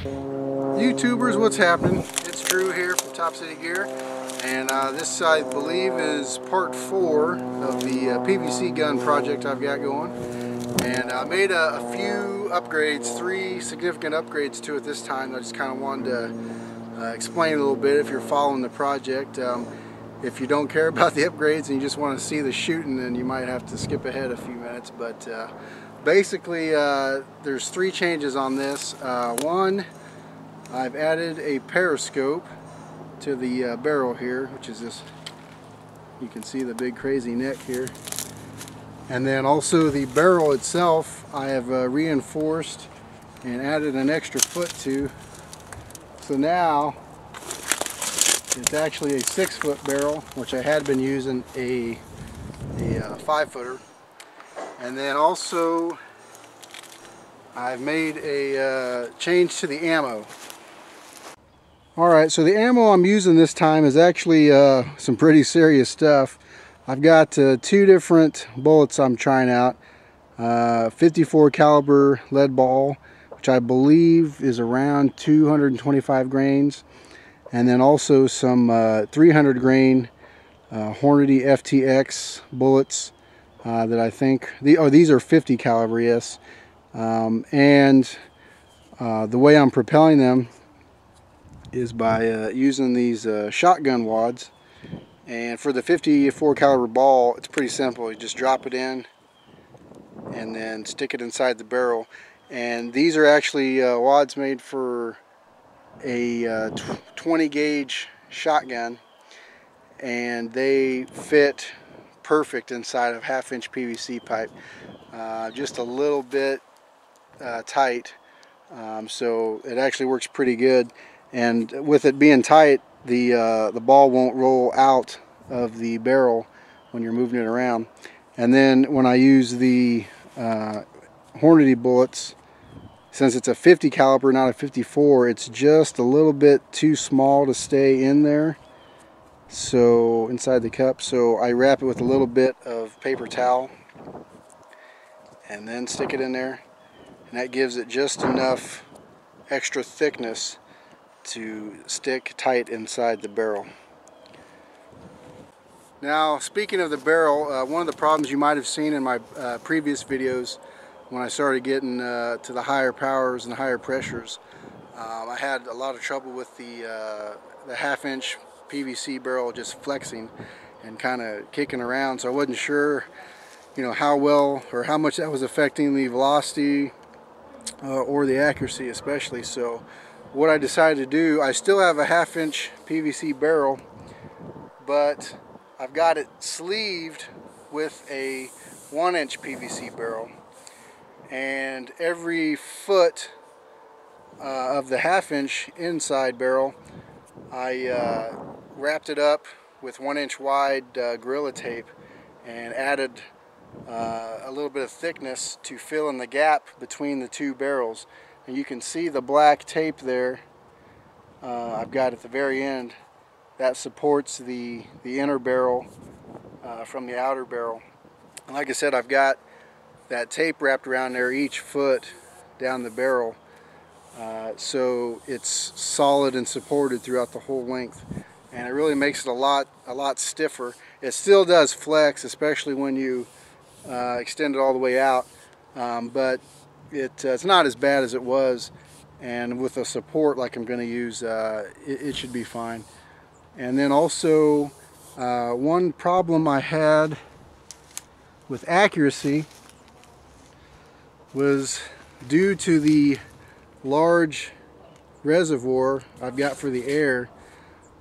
YouTubers, what's happening? It's Drew here from Top City Gear, and this I believe is part 4 of the PVC gun project I've got going. And I made a few upgrades, 3 significant upgrades to it this time. I just kind of wanted to explain a little bit if you're following the project. If you don't care about the upgrades and you just want to see the shooting, then you might have to skip ahead a few minutes. But basically, there's 3 changes on this. One, I've added a periscope to the barrel here, which is this. You can see the big crazy neck here. And then also the barrel itself, I have reinforced and added an extra foot to. So now it's actually a 6-foot barrel, which I had been using a 5-footer. And then also I've made a change to the ammo. Alright, so the ammo I'm using this time is actually some pretty serious stuff. I've got 2 different bullets I'm trying out. 54 caliber lead ball, which I believe is around 225 grains. And then also some 300 grain Hornady FTX bullets that I think, these are 50 caliber, yes. And the way I'm propelling them is by using these shotgun wads. And for the 54 caliber ball, it's pretty simple. You just drop it in and then stick it inside the barrel. And these are actually wads made for a 20 gauge shotgun, and they fit perfect inside of 1/2-inch PVC pipe. Just a little bit tight, so it actually works pretty good. And with it being tight, the ball won't roll out of the barrel when you're moving it around. And then when I use the Hornady bullets, since it's a 50 caliber, not a 54, it's just a little bit too small to stay in there, so inside the cup. So I wrap it with a little bit of paper towel and then stick it in there, and that gives it just enough extra thickness to stick tight inside the barrel. Now, speaking of the barrel, one of the problems you might have seen in my previous videos when I started getting to the higher powers and the higher pressures, I had a lot of trouble with the 1/2-inch PVC barrel just flexing and kind of kicking around. So I wasn't sure, how well or how much that was affecting the velocity or the accuracy especially. So what I decided to do, I still have a 1/2-inch PVC barrel, but I've got it sleeved with a 1-inch PVC barrel. And every foot of the 1/2-inch inside barrel, I wrapped it up with 1-inch wide Gorilla tape and added a little bit of thickness to fill in the gap between the 2 barrels. And you can see the black tape there I've got at the very end. That supports the inner barrel from the outer barrel. And like I said, I've got that tape wrapped around there each foot down the barrel, so it's solid and supported throughout the whole length, and it really makes it a lot stiffer. It still does flex, especially when you extend it all the way out, but it's not as bad as it was, and with a support like I'm going to use, it should be fine. And then also, one problem I had with accuracy was due to the large reservoir I've got for the air.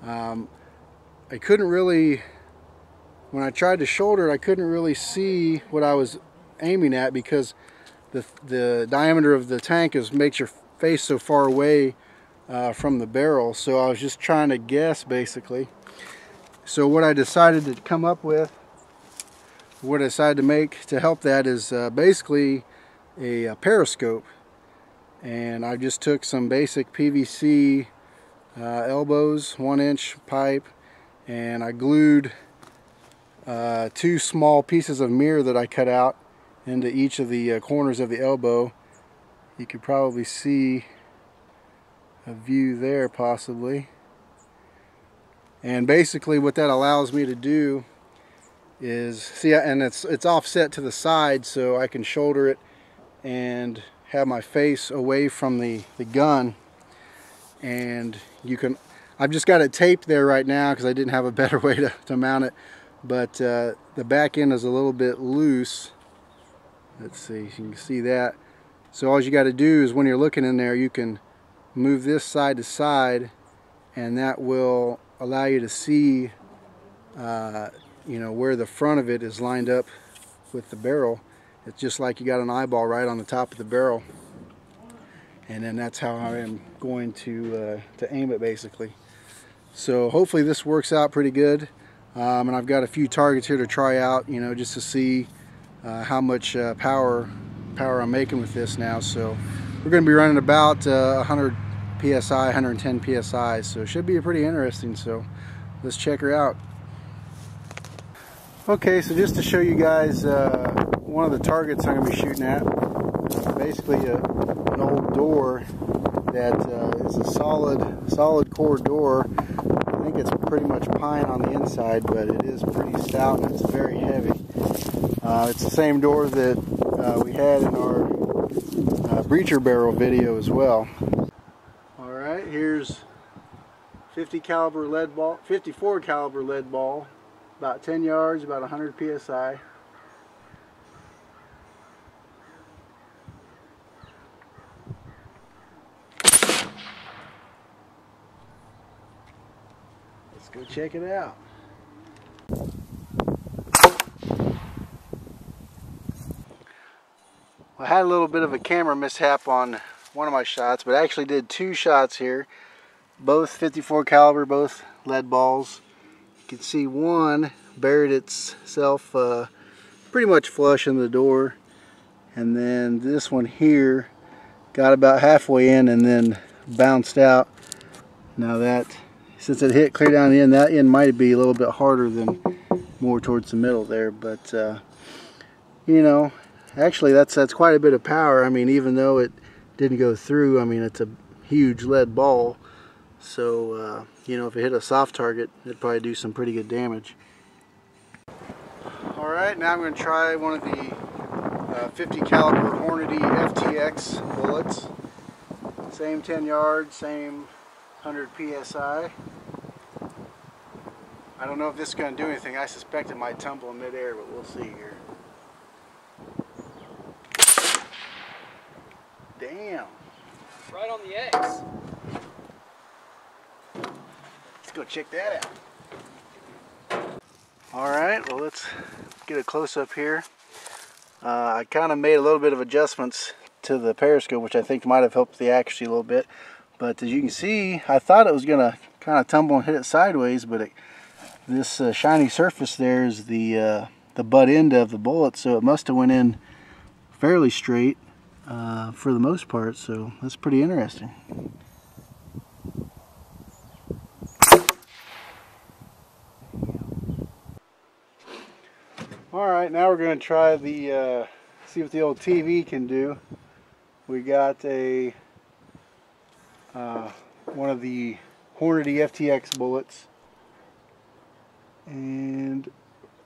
I couldn't really, when I tried to shoulder it, I couldn't really see what I was aiming at, because the diameter of the tank makes your face so far away from the barrel. So I was just trying to guess, basically. So what I decided to come up with, what I decided to make to help that, is basically a periscope. And I just took some basic PVC elbows, 1-inch pipe, and I glued 2 small pieces of mirror that I cut out into each of the corners of the elbow. You could probably see a view there possibly. And basically what that allows me to do is, see, and it's offset to the side so I can shoulder it and have my face away from the gun. And you can, I've just got it taped there right now because I didn't have a better way to mount it, but the back end is a little bit loose. Let's see, you can see that. So all you got to do is when you're looking in there, you can move this side to side, and that will allow you to see you know, where the front of it is lined up with the barrel. It's just like you got an eyeball right on the top of the barrel, and then that's how I am going to aim it basically. So hopefully this works out pretty good, and I've got a few targets here to try out, you know, just to see how much power I'm making with this now. So we're going to be running about 100 psi, 110 psi, so it should be pretty interesting. So let's check her out. Okay, so just to show you guys one of the targets I'm going to be shooting at, basically an old door that is a solid core door. I think it's pretty much pine on the inside, but it is pretty stout and it's very heavy. It's the same door that we had in our breacher barrel video as well. All right, here's 50 caliber lead ball, 54 caliber lead ball, about 10 yards, about 100 psi. Let's go check it out. I had a little bit of a camera mishap on one of my shots, but I actually did two shots here, both 54 caliber, both lead balls. You can see one buried itself pretty much flush in the door, and then this one here got about halfway in and then bounced out. Now that, since it hit clear down the end, that end might be a little bit harder than more towards the middle there, but you know, actually that's quite a bit of power. I mean, even though it didn't go through, I mean, it's a huge lead ball, so you know, if it hit a soft target, it'd probably do some pretty good damage. Alright, now I'm going to try one of the 50 caliber Hornady FTX bullets. Same 10 yards, same 100 psi. I don't know if this is going to do anything. I suspect it might tumble in midair, but we'll see here. Damn. Right on the X. Let's go check that out. Alright, well, let's get a close-up here. I kind of made a little bit of adjustments to the periscope, which I think might have helped the accuracy a little bit. But as you can see, I thought it was going to kind of tumble and hit it sideways, but this shiny surface there is the butt end of the bullet, so it must have went in fairly straight for the most part, so that's pretty interesting. Alright, now we're going to try the, see what the old TV can do. We got a one of the Hornady FTX bullets, and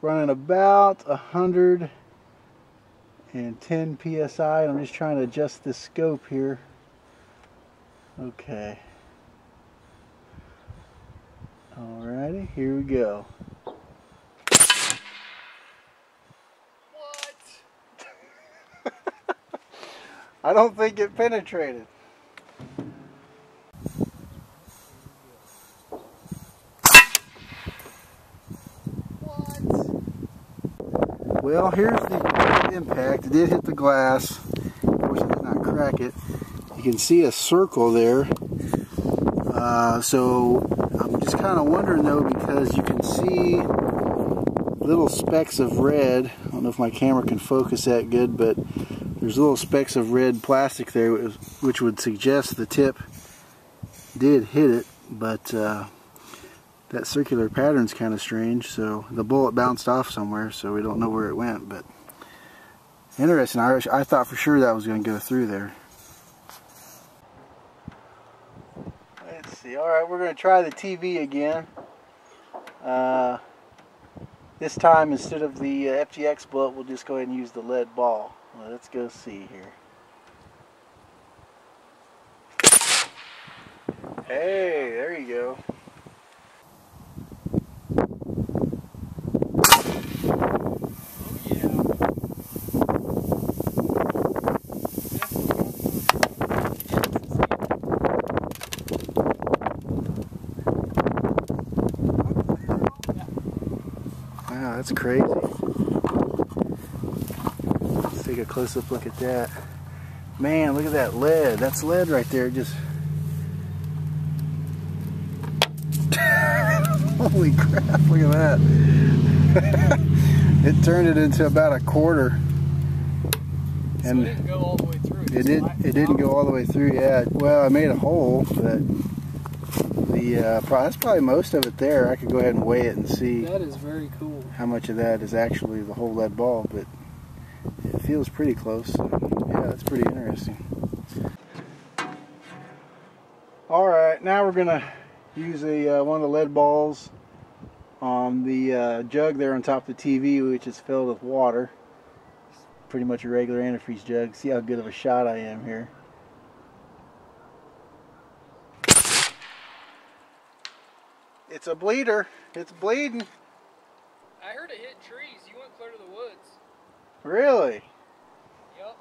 running about 110 psi. I'm just trying to adjust this scope here. Okay. Alrighty, here we go. I don't think it penetrated. What? Well, here's the impact. It did hit the glass. Of course, it did not crack it. You can see a circle there. So I'm just kind of wondering though, because you can see little specks of red. I don't know if my camera can focus that good, but there's little specks of red plastic there, which would suggest the tip did hit it, but that circular pattern's kind of strange. So the bullet bounced off somewhere, so we don't know where it went, but interesting. I thought for sure that was going to go through there. Let's see. Alright, we're going to try the TV again. This time, instead of the FTX bullet, we'll just go ahead and use the lead ball. Well, let's go see here. Hey, there you go. Wow, that's crazy. Let's take a close-up look at that. Man, look at that lead. That's lead right there. Just holy crap, look at that. It turned it into about a quarter. And so it didn't go all the way through. It didn't go all the way through, yeah. Well, I made a hole, but that's probably most of it there. I could go ahead and weigh it and see. That is very cool. How much of that is actually the whole lead ball, but it feels pretty close. So, yeah, that's pretty interesting. Alright, now we're going to use one of the lead balls on the jug there on top of the TV, which is filled with water. It's pretty much a regular antifreeze jug. See how good of a shot I am here. It's a bleeder. It's bleeding. I heard it hit trees. You went clear to the woods. Really? Yep.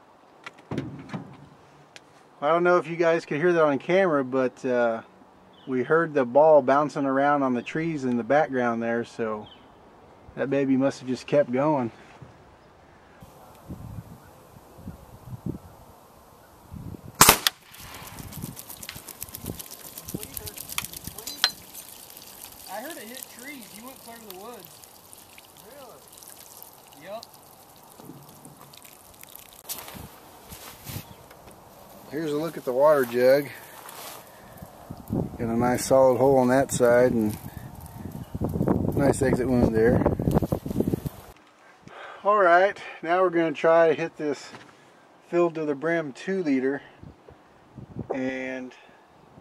I don't know if you guys could hear that on camera, but we heard the ball bouncing around on the trees in the background there, so that baby must have just kept going. I heard it hit trees. You went clear to the woods. Really? Yep. Here's a look at the water jug. Got a nice solid hole on that side and nice exit wound there. Alright, now we're going to try to hit this filled to the brim 2 liter, and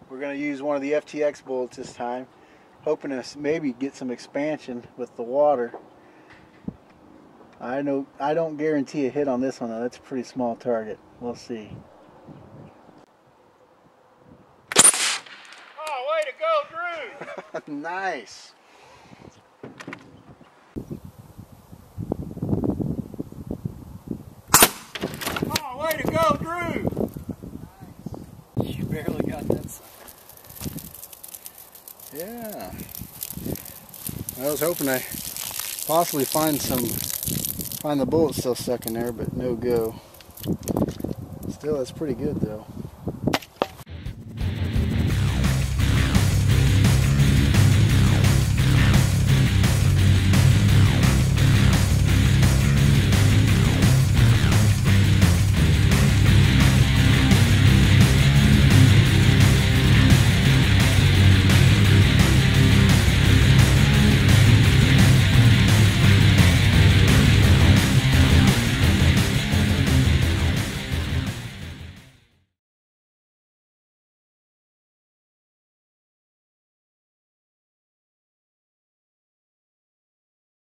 we're going to use one of the FTX bullets this time, hoping to maybe get some expansion with the water. I don't guarantee a hit on this one though. That's a pretty small target. We'll see. Oh, way to go, Drew! Nice. Oh, way to go, Drew! Nice. You barely got that sucker. Yeah. I was hoping I possibly find the bullet still stuck in there, but no go. Still, that's pretty good though.